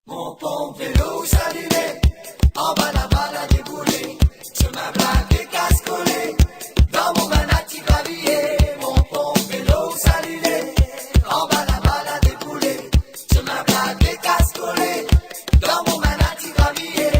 Mon pompe vélo s'allumait, en bas la balle a déboulé, chemin black et casse-collé, dans mon manati gravillé. Mon pompe vélo s'allumait, en bas la balle a déboulé, chemin black et casse-collé, dans mon manati gravillé.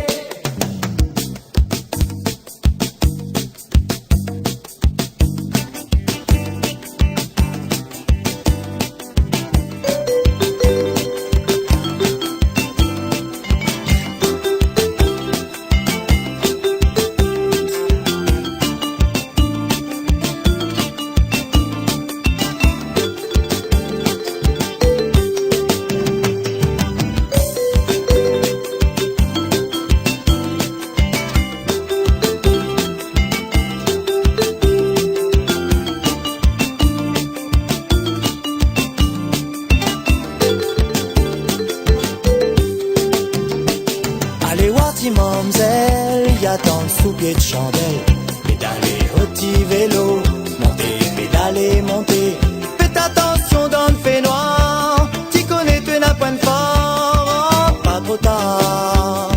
Allez voir Mamzelle, y a tant de sous-pieds de chandelle. Pédaler au petit vélo, monter, pédaler, monter. Faites attention dans le fait noir, t'y connais, tu n'as point de fort. Pas trop tard,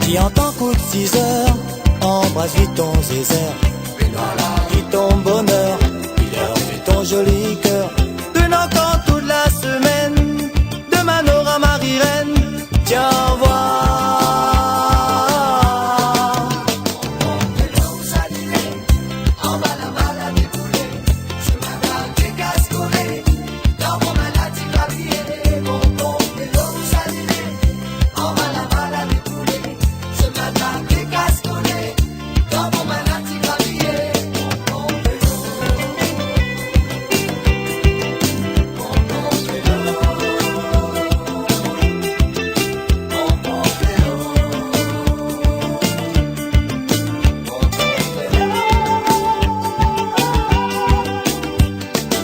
qui entend coup de 6 heures, embrasse vite ton zézère. Vite ton bonheur, il leur fait ton joli cœur. Tenant encore toute la semaine, demain n'aura Marie-Reine. Tiens, voir. Mon vélo s'allumait, en bas la balle a déboulé, chemin black et casse-collé, dans mon manati gravillé. Mon vélo s'allumait, en bas la balle a déboulé, chemin black et casse-collé, dans mon manati gravillé. Mon vélo,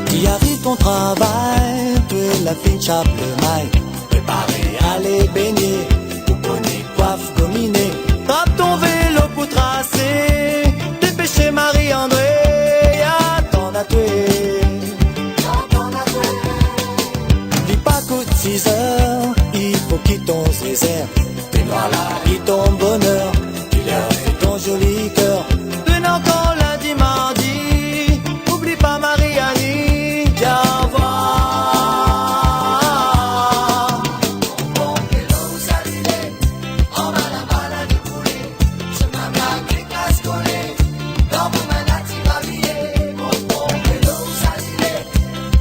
Qui arrive ton travail, tu es la fille chape le maille, préparée à aller baigner, bonnet, coiffe, gominé. Trappe ton vélo pour tracer, dépêchez Marie-André, attends à tuer. Dis pas coup de 6 heures, il faut qu'il ton zézère. T'es noir là, il ton bonheur, il leur fait ton joli cœur. Venez encore lundi, mardi, oublie pas Marie-Annie, viens voir. mon vélo s'allumait, en bas la balle a déboulé, chemin black et casse-collé, dans mon manati gravillé. Mon vélo s'allumait,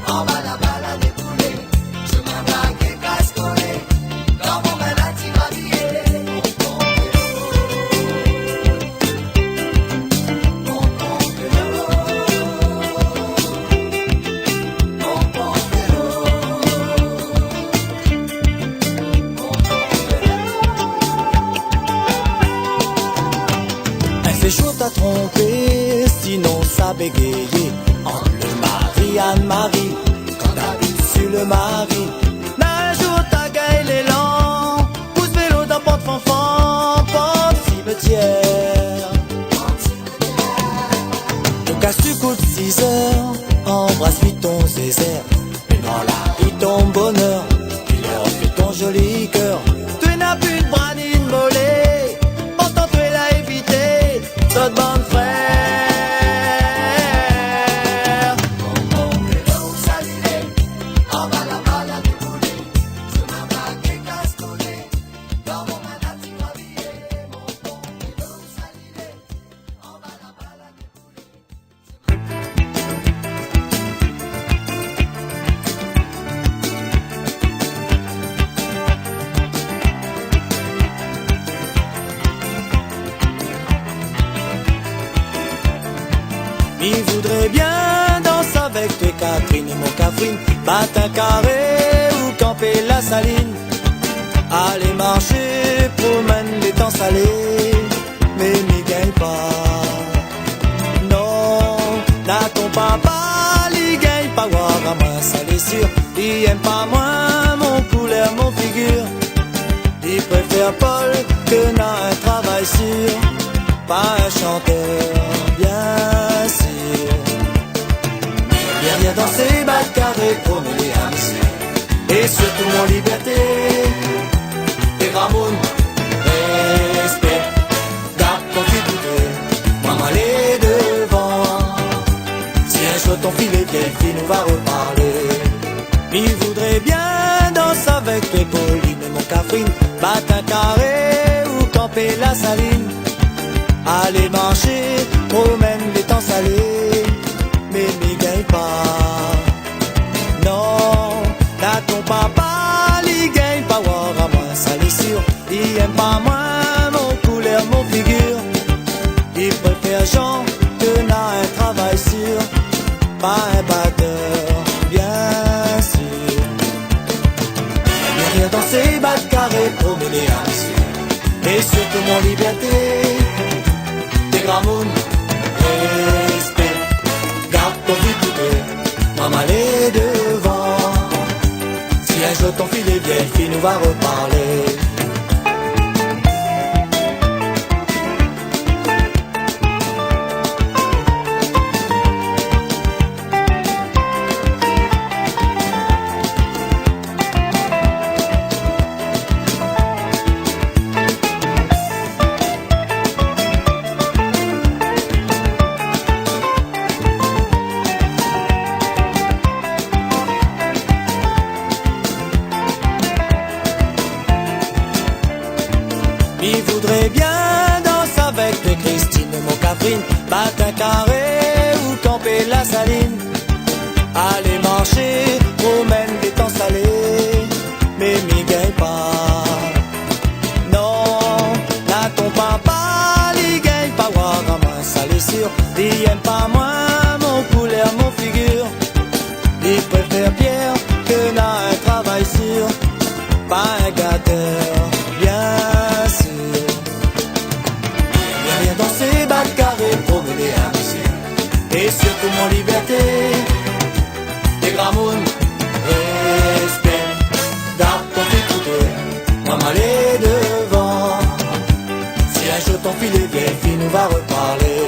en bas la balle a déboulé, chemin black et casse-collé, dans mon manati gravillé. Elle fait chaud à tromper, sinon ça bégayait. Entre le mari, Anne-Marie, quand t'habites sur le mari. Un jour t'as gagné l'élan, pousse vélo d'un porte fanfan, porte cimetière. Te casse du coup de 6 heures, embrasse vite ton zézère. Mais non là, vite ton bonheur, il leur fait ton joli cœur. Tu n'as plus de bras ni de mollets, pourtant tu es là évité, cette bande frère. Mon vélo s'allumait, en bas la balle a déboulé, chemin black et casse-collé, dans mon manati gravillé. Mon vélo s'allumait, en bas la balle a déboulé. Il voudrait bien danser avec toi Catherine et mon Catherine, battre un carré ou camper la saline. Aller marcher, promène les temps salés, mais n'y gagne pas. Non, n'a ton papa, il gagne pas, voir à moi, ça l'est sûr. Il aime pas moins mon couleur, mon figure. Il préfère Paul que n'a un travail sûr, pas un chanteur, bien sûr. Bien danser, battre carré, promener à et surtout mon liberté. Il voudrait bien danser avec mes Pauline et mon Catherine, battre un carré ou camper la saline, aller marcher, promène les temps salés, mais n'y gagne pas. Non, là ton papa, il gagne pas, voir à moi, ça l'est sûr. Il aime pas moi, mon couleur, mon figure. Il préfère Jean que n'a un travail sûr, pas un batteur, bien sûr. Derrière dans ces bas de carré, promener à monsieur. Et surtout mon liberté, des gramounes, respect. Garde ton fil coupé, maman les devant. Si un jour ton fil est vieille, fille nous va reparler. Il voudrait bien danser avec les Christine et mon Catherine, battre un carré ou camper la saline, aller marcher, promène des temps salés, mais m'y gagne pas. Non, là ton papa, il gagne pas, voir à moi, ça l'est sûr. Il aime pas moi, mon couleur, mon figure. Il préfère Pierre que n'a un travail sûr, pas un gâteur, bien sûr. Derrière dans ces bas de carré, promener à monsieur. Et surtout mon liberté, des gramounes, respect. Garde ton fil coupé, maman les devant. Si un jour ton fil est vieille, fille nous va reparler.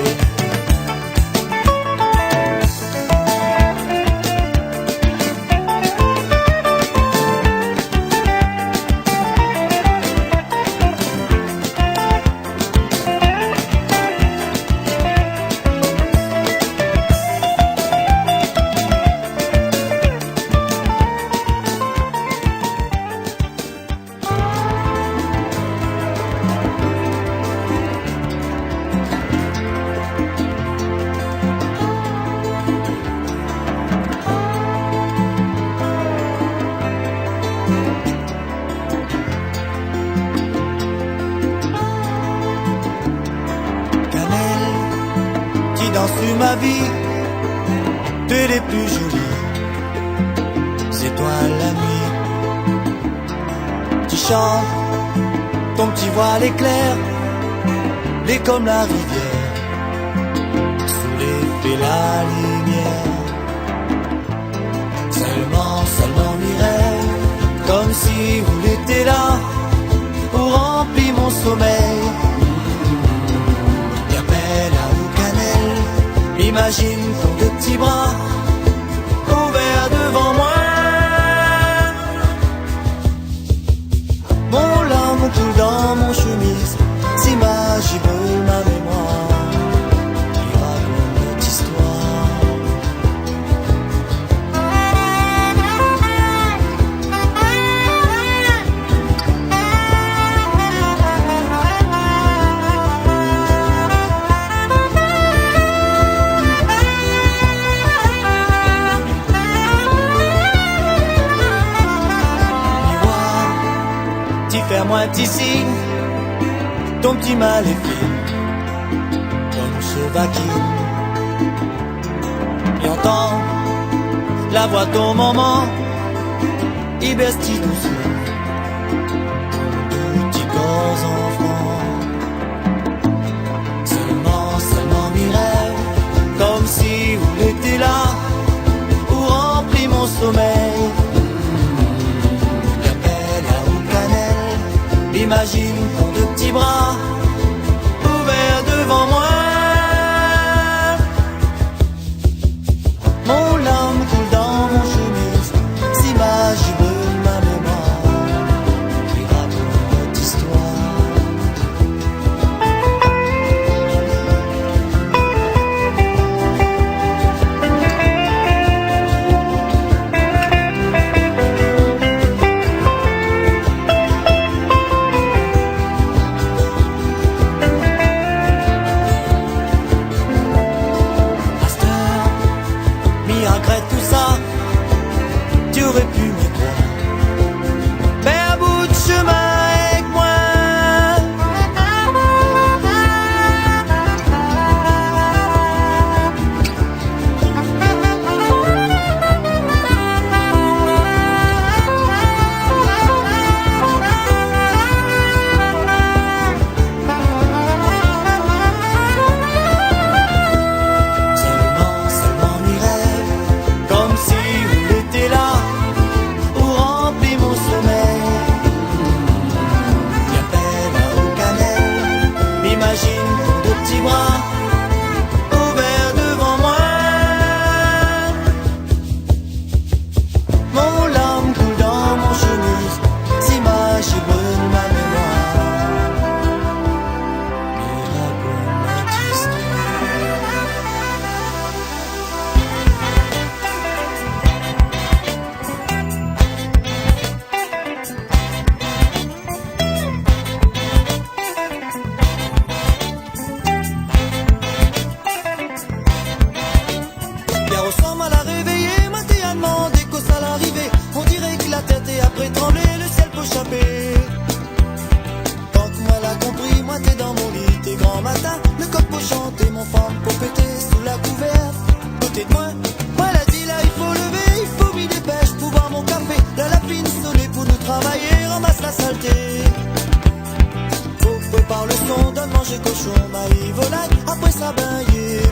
Sur ma vie, tu es les plus jolies, c'est toi la nuit. Tu chantes, ton petit voile éclair, l'est comme la rivière, sous l'effet la lumière. Seulement mes rêves, comme si vous l'étiez là, pour remplir mon sommeil. Imagine ton deux petits bras ouverts devant moi. Mon larme coule dans mon chemise, s'imagine ma mémoire qui raconte notre histoire. Faire-moi un petit signe, ton petit maléfique, comme ce vaquine. Et entend la voix de ton maman, il baisse si doucement, deux petits corps enfants. Seulement mes rêves, comme si vous étiez là, pour remplir mon sommeil. Imagine ton deux petits bras ouverts devant moi. Mon larme coule dans mon chemise, s'imagine ma mémoire. travailler, ramasse la saleté. Prépare le son, donne manger cochon, maïs, volaille. Après ça, ben,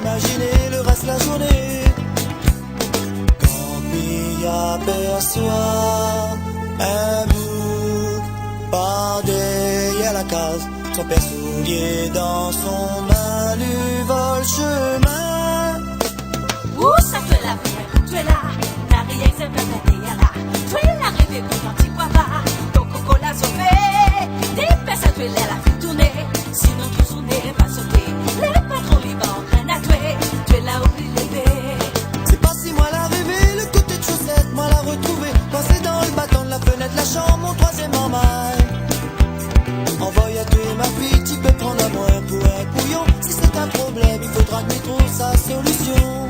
imaginez le reste de la journée. Quand il aperçoit un bouc par derrière la case, son père soulier dans son main lui vole chemin. Où ça tu es là, tu es là, la rien c'est pas là. Tu es là, rêvé pour ton petit papa, ton coco l'a sauvé. Des personnes tu es là, la vie tournée, sinon tout son nez va sauter. Les patrons ils vont en train à tuer, tu es là où il levé. C'est pas si moi l'a rêvé, le côté de chaussette, moi l'a retrouvé. Passé dans le bâton de la fenêtre, la chambre, mon troisième en maille. Envoie à tuer ma fille, tu peux prendre à moi pour un couillon. Si c'est un problème, il faudra que tu trouves sa solution.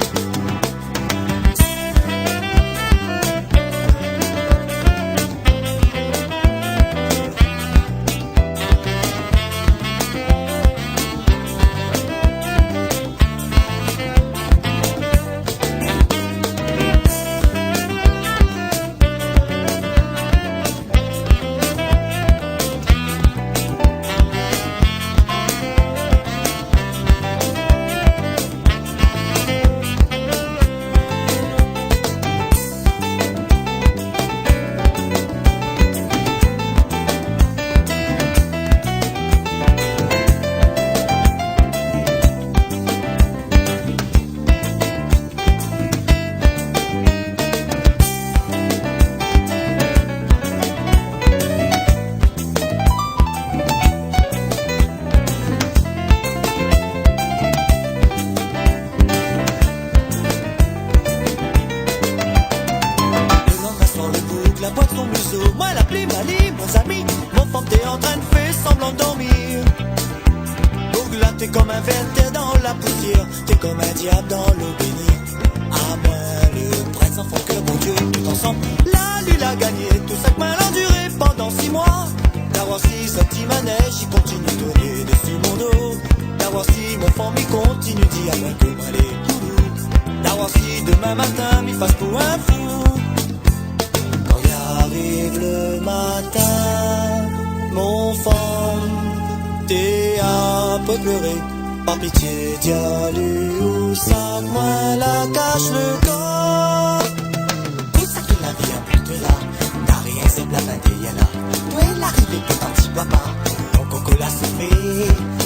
La boîte son museau, moi la pluie m'allie, mes amis, mon femme t'es en train de faire semblant de dormir. Bourgla t'es comme un ver, t'es dans la poussière, t'es comme un diable dans l'eau bénie. À moi le prêtre sans fond que bon Dieu, tout ensemble, la lune a gagné, tout ça que mal enduré pendant 6 mois. D'avoir si ce petit manège, il continue de tourner dessus mon dos. D'avoir si mon femme il continue d'y aller que moi les coups. D'avoir si demain matin m'y fasse pour un fou. Arrive le matin, mon femme, t'es un peu pleuré. Par pitié, dis-lui où ça, moi la cache le corps. Tout ça que la vie a pu te là, t'as rien, c'est la là. Toi, l'arrivée de ton petit papa, ton coco l'a sauvé.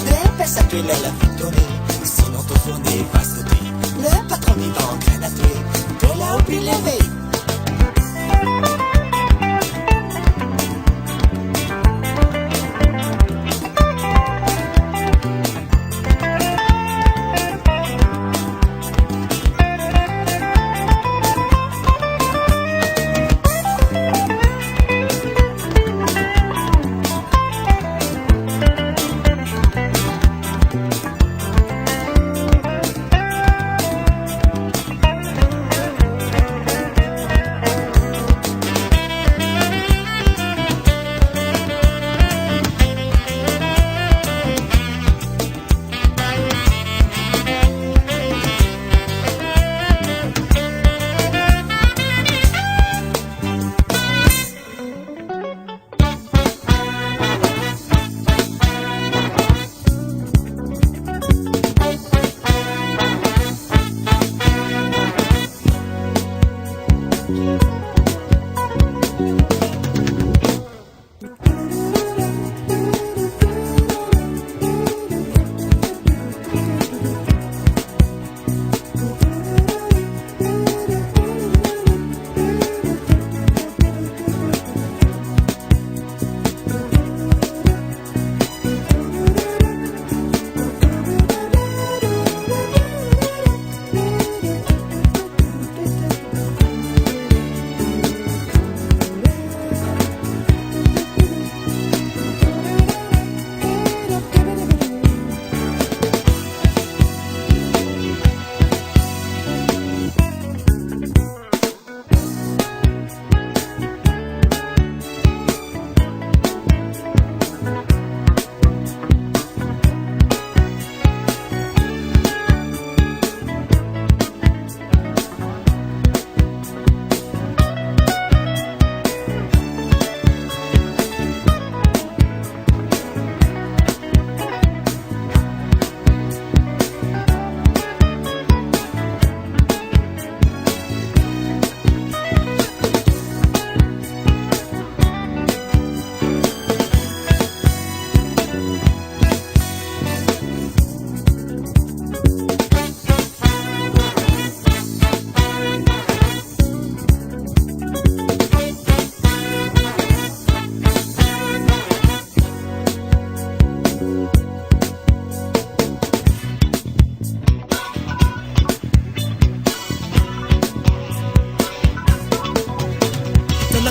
Des personnes, tu es là, la vie tournée, sinon ton journée va sauter. Le patron, il va en graine à tuer, toi là, au plus levé.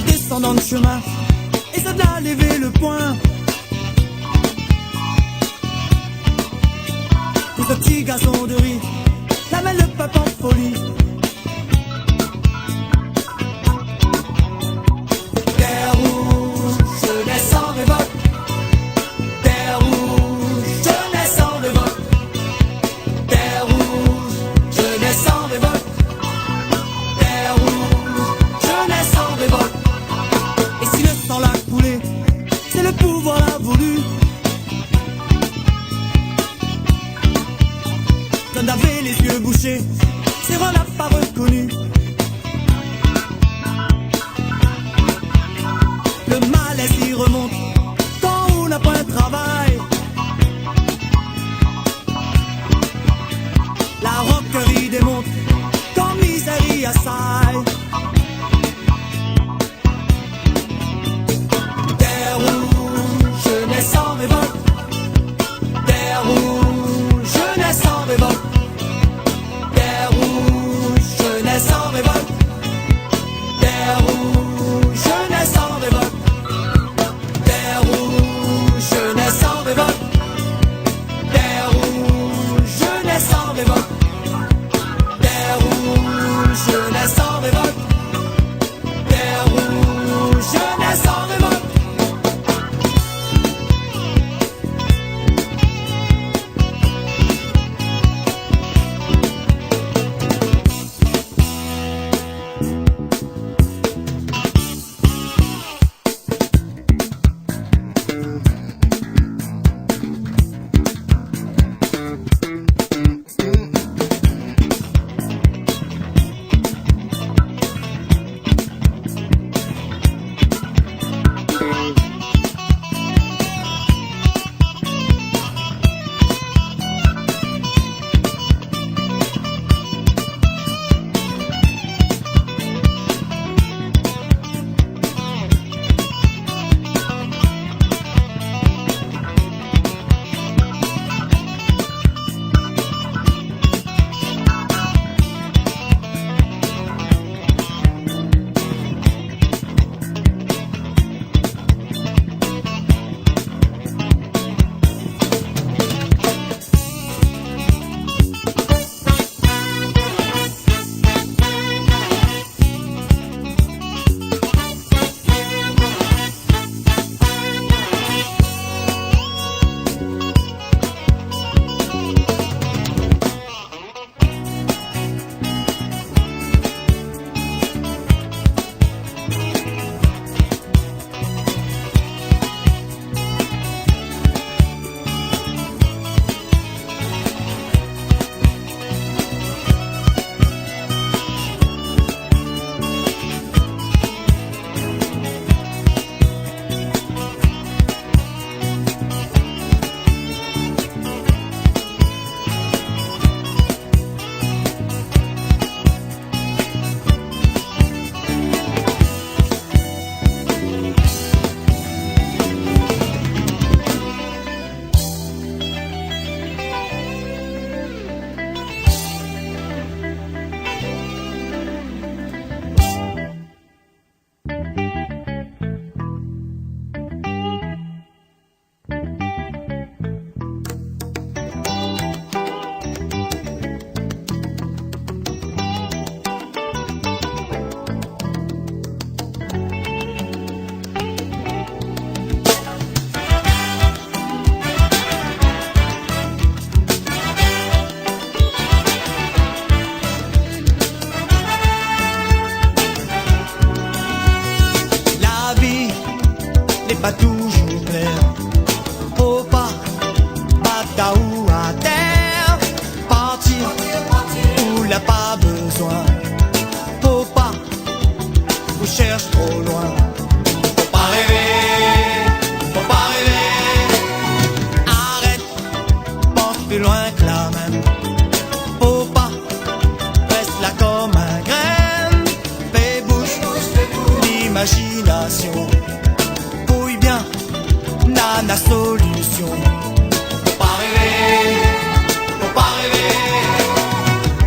descendant de chemin, et ça t'a levé le poing. Tout ce petit garçon de riz, la mêle le pape en folie. Terre rouge, jeunesse en révolte. Terre rouge, jeunesse en révolte. Terre rouge, jeunesse en révolte. Terre rouge, jeunesse en révolte. Et si le sang l'a coulé, c'est le pouvoir l'a voulu. T'en avait les yeux bouchés, c'est on l'a pas reconnu. Le malaise y remonte quand on n'a pas un travail. La roquerie démonte quand misérie assaille. Terre rouge, jeunesse en révolte. Terre rouge, jeunesse en révolte. Terre rouge, jeunesse en révolte. Terre rouge, jeunesse en révolte. Terre rouge, jeunesse en révolte. Terre rouge, jeunesse en révolte. Terre rouge, jeunesse en révolte. Terre rouge, jeunesse en révolte. Pas toujours clair. Faut pas battre ou à terre. Partir où n'a pas besoin. Faut pas ou cherche trop loin. Faut pas rêver, faut pas rêver. Arrête, pense plus loin que la même. Faut pas reste là comme un grain. Fais bouche l'imagination. La solution. Faut pas rêver, faut pas rêver.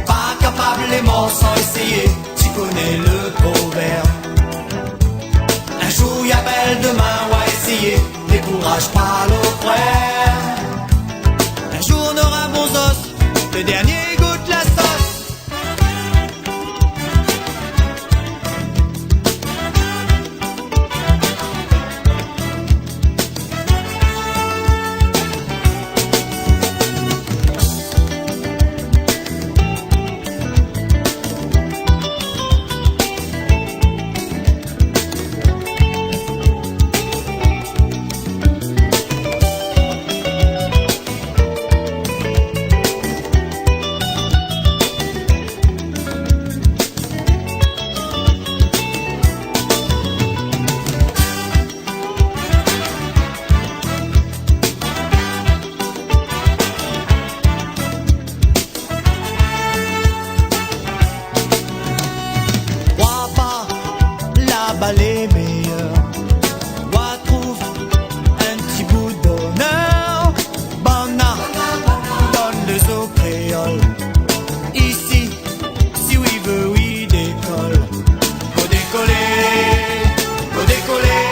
Pas capable les morts sans essayer. Tu connais le proverbe. belle demain, on va essayer. Décourage pas nos frères. Un jour on aura bons os, le dernier goûte la sauce. Les meilleurs, moi trouve un petit bout d'honneur. Bana, donne le zoo créole. Ici, si oui veut, oui décolle. Faut décoller, faut décoller.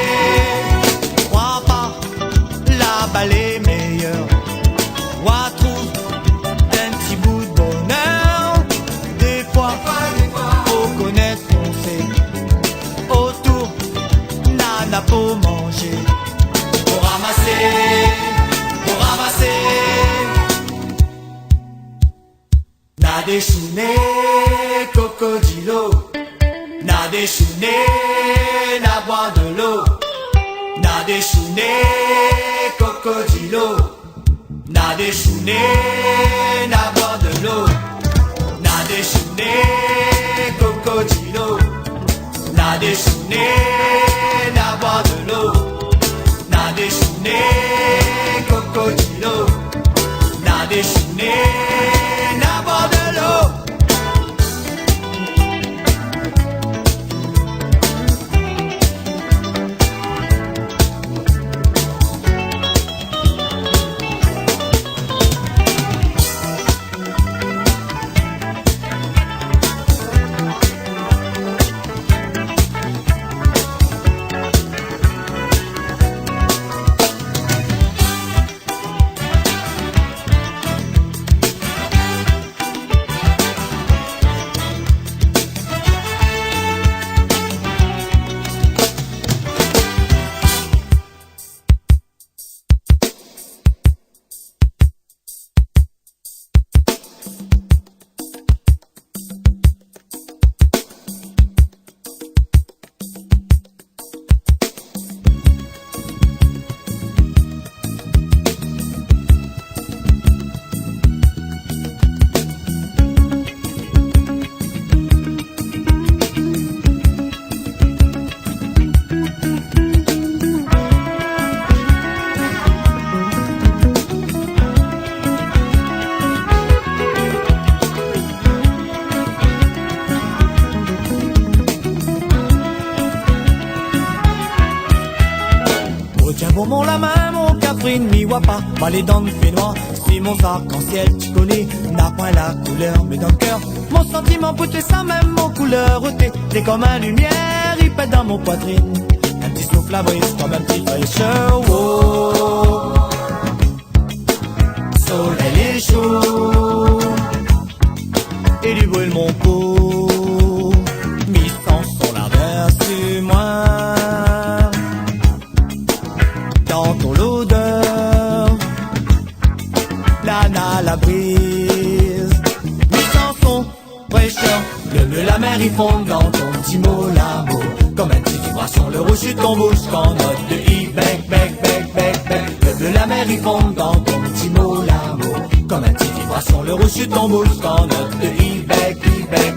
Crois pas, là-bas les meilleurs. Moi trouve un petit bout de bonheur. Des fois, faut connaître qu'on sait. Autour, nana pour manger. Pour ramasser, pour ramasser. Na déchouné, cocodilo. Na déchouné, na boire de l'eau. Na déchouné, cocodilo. Na déchouné, na boire de l'eau. Na déchouné, cocodilo. Na déchouné, na boire de l'eau. Na déchouné, cocodilo. Na déchouné, na boire de l'eau. Mon la main, mon Catherine, mi wapa, pas les dents me fait noir. C'est mon arc-en-ciel, tu connais, n'a point la couleur, mais dans le cœur, mon sentiment peut ça même mon couleur ôtée. T'es comme un lumière, il pète dans mon poitrine. Un petit souffle à brise, comme un petit fraîcheur, wow. Soleil est chaud, et du brûle mon cou. Mis sans son l'envers sur moi. Dans l'odeur, la brise, mis sans son fraîcheur, le bleu la mer y fond dans ton petit mot l'amour, comme une petite vibration, le rouge sur ton bouche, quand note de i, bec, bec, bec, bec, bec, le bleu la mer y fond dans ton petit mot l'amour, comme une petite vibration, le rouge sur ton bouche, quand note de i, bec, bec.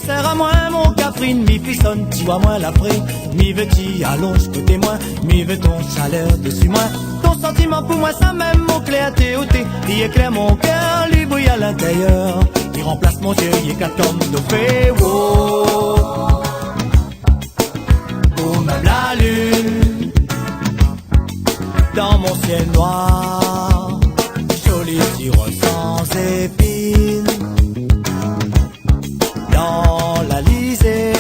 À moi, mon Catherine, mi frissonne, tu vois moins l'après. Mi veut t'y allonge côté moi, mi veut ton chaleur dessus moi. Ton sentiment pour moi, ça même mon clé à théoté. Il éclaire mon cœur, lui brille à l'intérieur. Il remplace mon Dieu, il éclate comme nos fées, wow. ciel noir, joli tire sans épines, dans l'Alizé,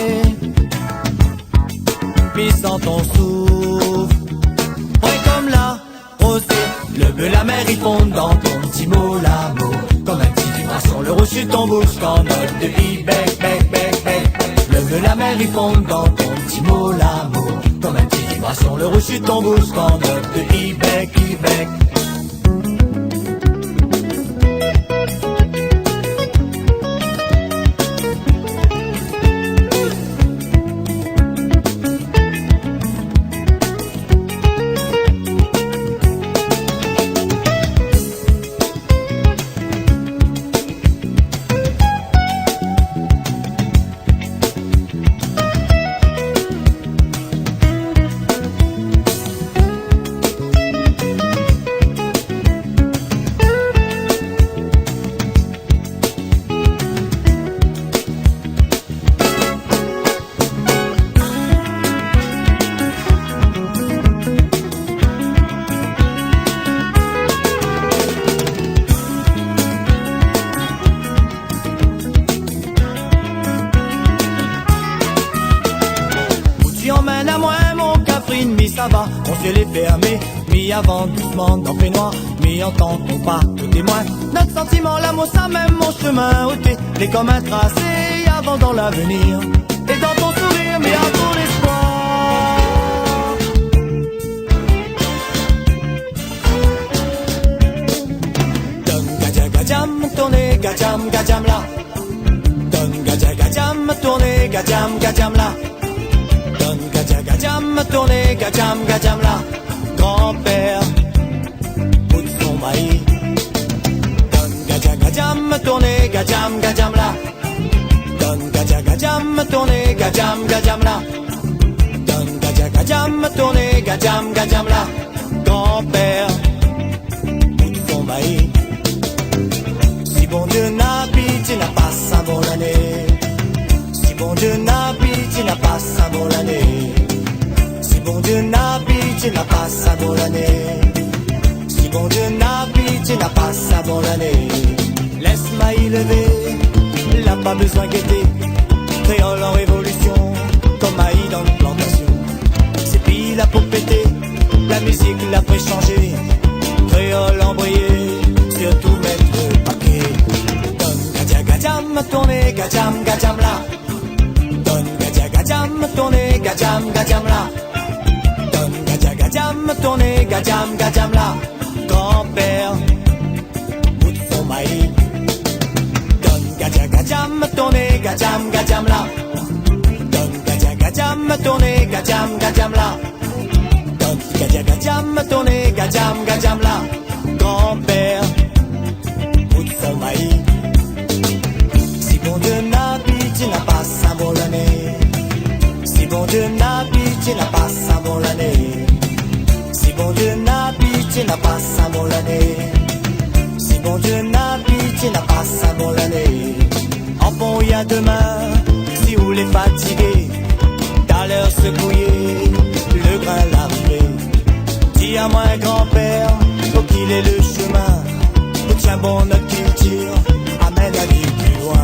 puis sans ton souffle, ouais comme la rosée, le bleu la mer ils fondent dans ton petit mot l'amour, comme un petit vibration le reçu de ton bouche qu'en note de vie, bec, bec, bec, bec. Le bleu la mer ils fondent dans ton petit mot l'amour, comme un petit vibration le reçu de ton bouche qu'en note de vie, bec, bec. Ça va, mon ciel est fermé, mis avant doucement dans peignoir, mis entend-on pas tout témoin. Notre sentiment, l'amour, ça même mon chemin ôté, les comme un tracé avant dans l'avenir. Et dans ton sourire, mais à ton espoir. Donne gadja gadjam, tourner gadjam gadjam là. Donne gadja gadjam, tourner gadjam gadjam là. Donne gadja gadjam, tourner gadjam gadjam là. Grand-père, bout de son maïs. Donne gadja gadjam, tourner gadjam gadjam là. Donne gadja gadjam, tourner gadjam gadjam là. Donne gadja gadjam, tourner gadjam gadjam là. Grand-père, bout de son maïs. Si bon Dieu n'a pitié, n'a pas sa bonne année. Si bon Dieu n'a pitié, n'a pas sa bonne année. Si bon Dieu n'a pitié, n'a pas sa bonne année. Si bon Dieu n'a pitié, n'a pas sa bonne année. Laisse-moi y lever, il n'a pas besoin guetter. Créole en révolution, comme maïs dans une plantation. C'est pile la pour péter, la musique l'a fait changer. Créole embrayé, surtout mettre le paquet. Donne gadja gadjam, tourner gadjam gadjam là. Donne gadja gadjam, tourner gadjam gadjam là. Donne gadja gadjam, tourner gadjam gadjam là. Grand-père, bout de son maïs. Donne gadja gadjam, tourner gadjam gadjam là. Donne gadja gadjam, tourner gadjam gadjam là. Donne gadja gadjam, tourner gadjam gadjam là. Grand-père, bout de son maïs. Si bon Dieu n'a pitié, n'a pas sa bonne année. Si bon Dieu n'a pitié, n'a pas sa bonne année. Si bon Dieu n'a pitié, n'a pas sa bonne année. Si bon Dieu n'a pitié, n'a pas sa bonne année. Enfant, il y a demain, si vous les fatiguez, t'as l'air secouillé, le grain lavé. Dis à moi, grand-père, faut qu'il ait le chemin. Tiens bon notre culture, amène la vie plus loin.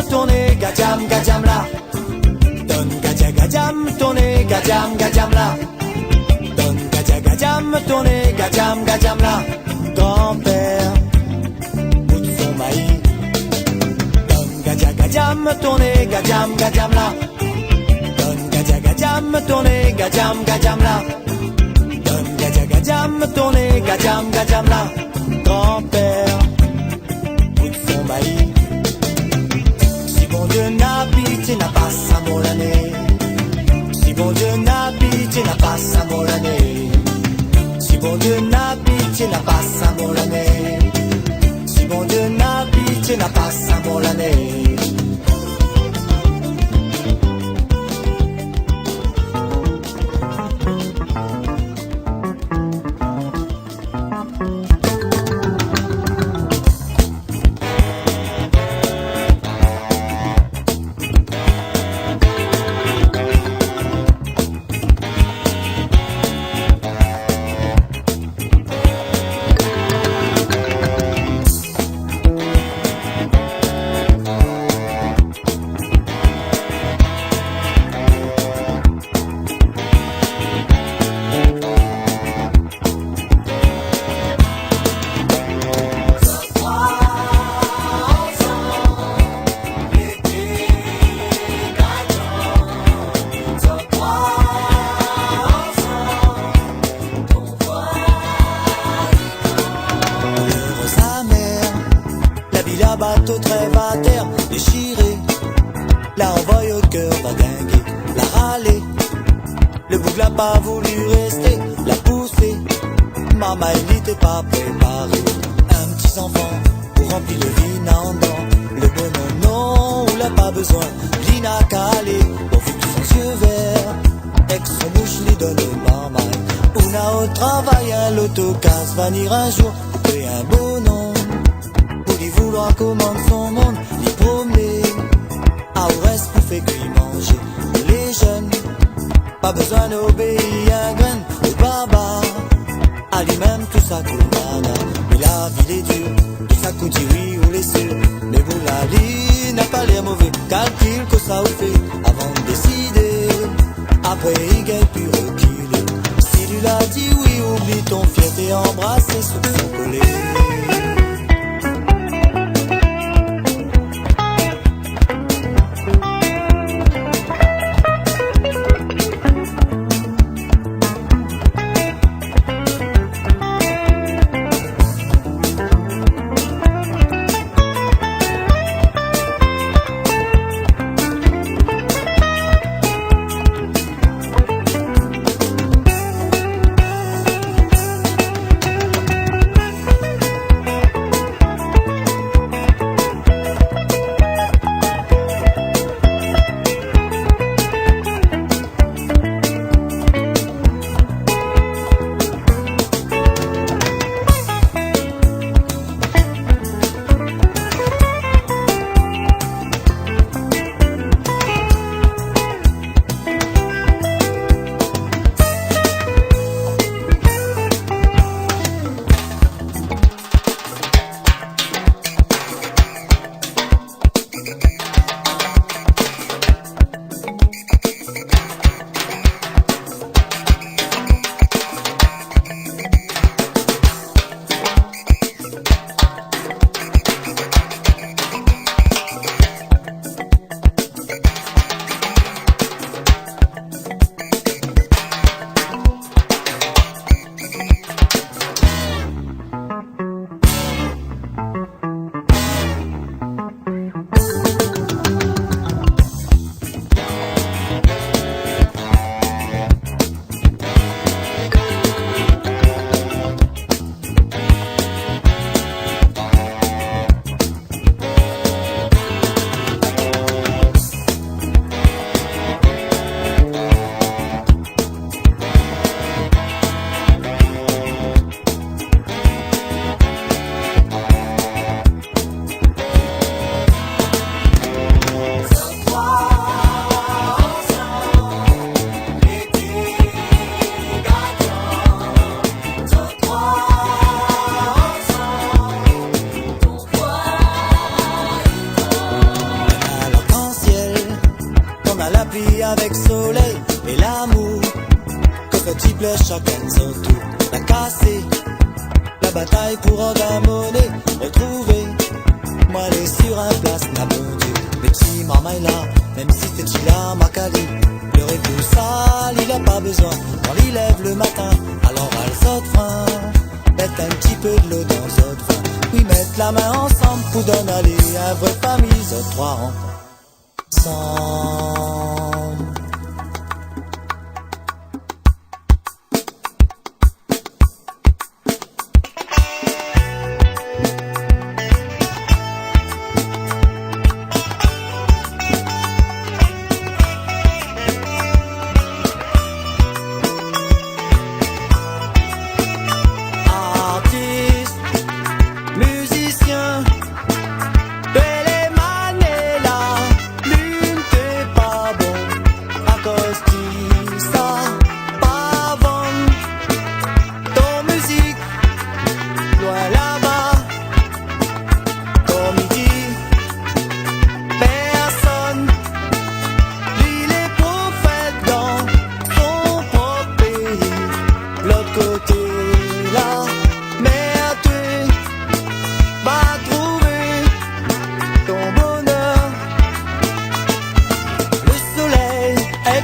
Tourner gadjam gadjam là. Donne gadja gadjam, tourner gadjam gadjam là. Donne gadja gadjam, tourner gadjam gadjam là. Grand-père, bout de son maïs. Donne gadja gadjam, tourner gadjam gadjam là. Donne gadja gadjam. gadjam tourner, gadjam gadjam là. Donne gadja gadjam tourner, gadjam gadjam là. Grand-père, bout de son maïs. Si bon Dieu n'a pitié, n'a pas sa mon année. Si bon Dieu n'a pitié, n'a pas sa mon année. Si bon Dieu n'a pitié, n'a pas sa mon année. Si bon Dieu n'a pitié, n'a pas sa mon année. Bateau trêve à terre, déchiré. La envoie au cœur va dinguer, la râler. Le boucle n'a pas voulu rester, la pousser. Maman, il n'était pas préparé. Un petit enfant pour remplir le vin en dents. Le bonhomme, non, on l'a pas besoin. Lina calé, pourvu que son yeux vert. Avec son bouche, lui donne maman. On a au travail, un loto casse, venir un jour, couper un beau nom. Vouloir commander son monde, l'y promener. À au reste pour faire cuire manger. Pour les jeunes, pas besoin d'obéir à un grain au baba. À lui-même tout ça coule nana. Mais la vie est dure, tout ça coûte oui ou les sûrs. Mais vous la lit n'a pas l'air mauvais. Calcule que ça vous fait avant de décider. Après il gagne plus reculer. Si tu l'as dit oui, oublie ton fierté, embrasser sous son collet. avec soleil et l'amour. Que fait-il pleure chacun son tour. La casser, la bataille pour en monnaie. Retrouver, moi aller sur un place n'a bon Dieu. Mais si maman est là, même si c'est là, ma cali, pleurer pour ça. il a pas besoin. Quand il lève le matin, alors à l'autre frein, mettre un petit peu de l'eau dans l'autre vin. Oui, mettre la main ensemble pour donner aller à vraie famille, autres trois ensemble.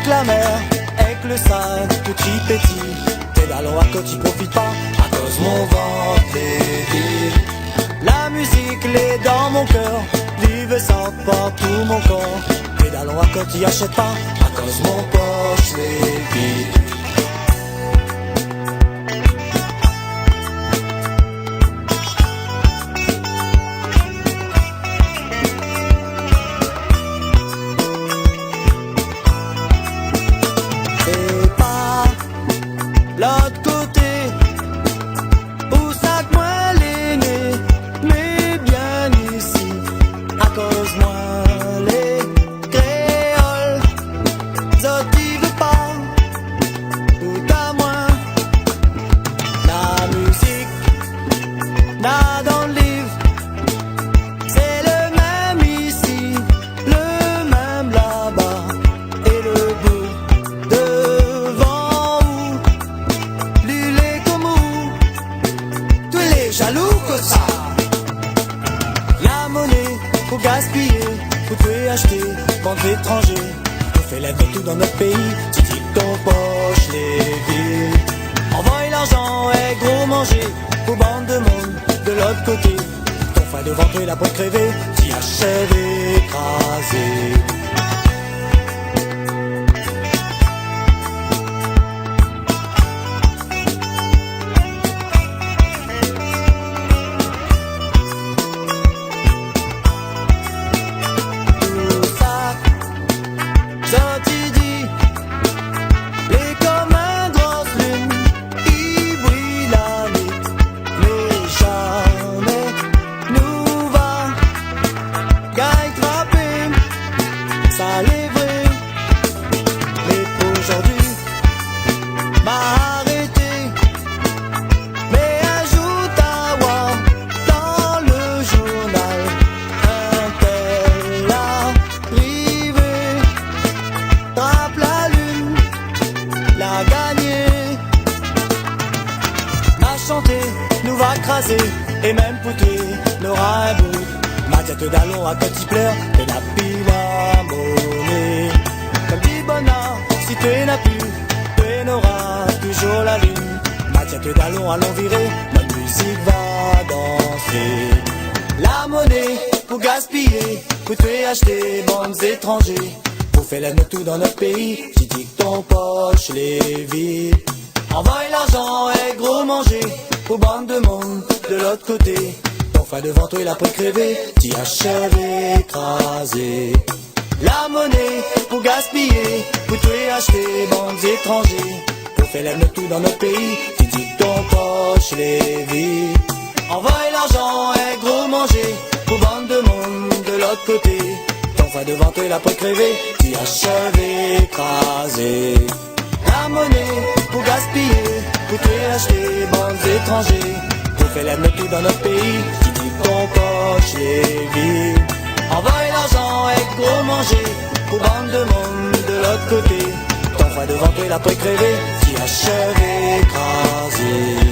La mer, avec le sable, tout y pétille. Tes ballons à côté, profite pas, à cause mon ventre est vide. La musique, l'est dans mon cœur, vive sans partout mon corps. Tes ballons à côté, achète pas, à cause mon poche l'est vide. L'autre côté, où ça que moi l'aîné, mais bien ici, à cause moi les créoles, zot y veut pas, tout à moi, la musique, n'a dans le livre, c'est le même ici, le même là-bas, et le bout devant où jaloux que ça. La monnaie, faut gaspiller, faut tuer, acheter, vendre étranger. On fait la vie tout dans notre pays, tu dis que ton poche les vides. Envoie l'argent et gros manger, faut bande de monde de l'autre côté. Ton fin devant toi il a pas crevé, t'y achèves écrasé. Ça l'est vrai, mais aujourd'hui m'a arrêté, mais ajoute à voir dans le journal un tel arrivé, trappe la lune, l'a gagné, m'a chanté, nous va craser, et même pouté, n'aura un bout. Ma tête d'allons à côté pleure et la pile à monnaie. Comme dit Bonnard, si tu n'as plus, tu n'auras toujours la lune. Ma tête d'allons allons virer, notre musique va danser. La monnaie pour gaspiller, pour tuer acheter bandes étrangers. Pour faire la note tout dans notre pays, tu dis que ton poche les vide. Envoie l'argent et gros manger, pour bande de monde de l'autre côté. Enfin devant toi il a pas crevé, t'y achèves écrasé. La monnaie pour gaspiller, pour tuer acheter bandes étrangers. Pour faire la note tout dans notre pays, tu dis que ton poche les vide. Envoie l'argent et gros manger, pour bande de monde de l'autre côté. Enfin devant toi il a pas crevé, t'y achèves écrasé. La monnaie pour gaspiller, pour tuer acheter bandes étrangers. Pour faire la note tout dans notre pays, tu dis que ton poche les vide. Envoie l'argent et gros manger, pour bande de monde de l'autre côté. Ton frère devant toi il a pas crevé, t'y achèves écrasé.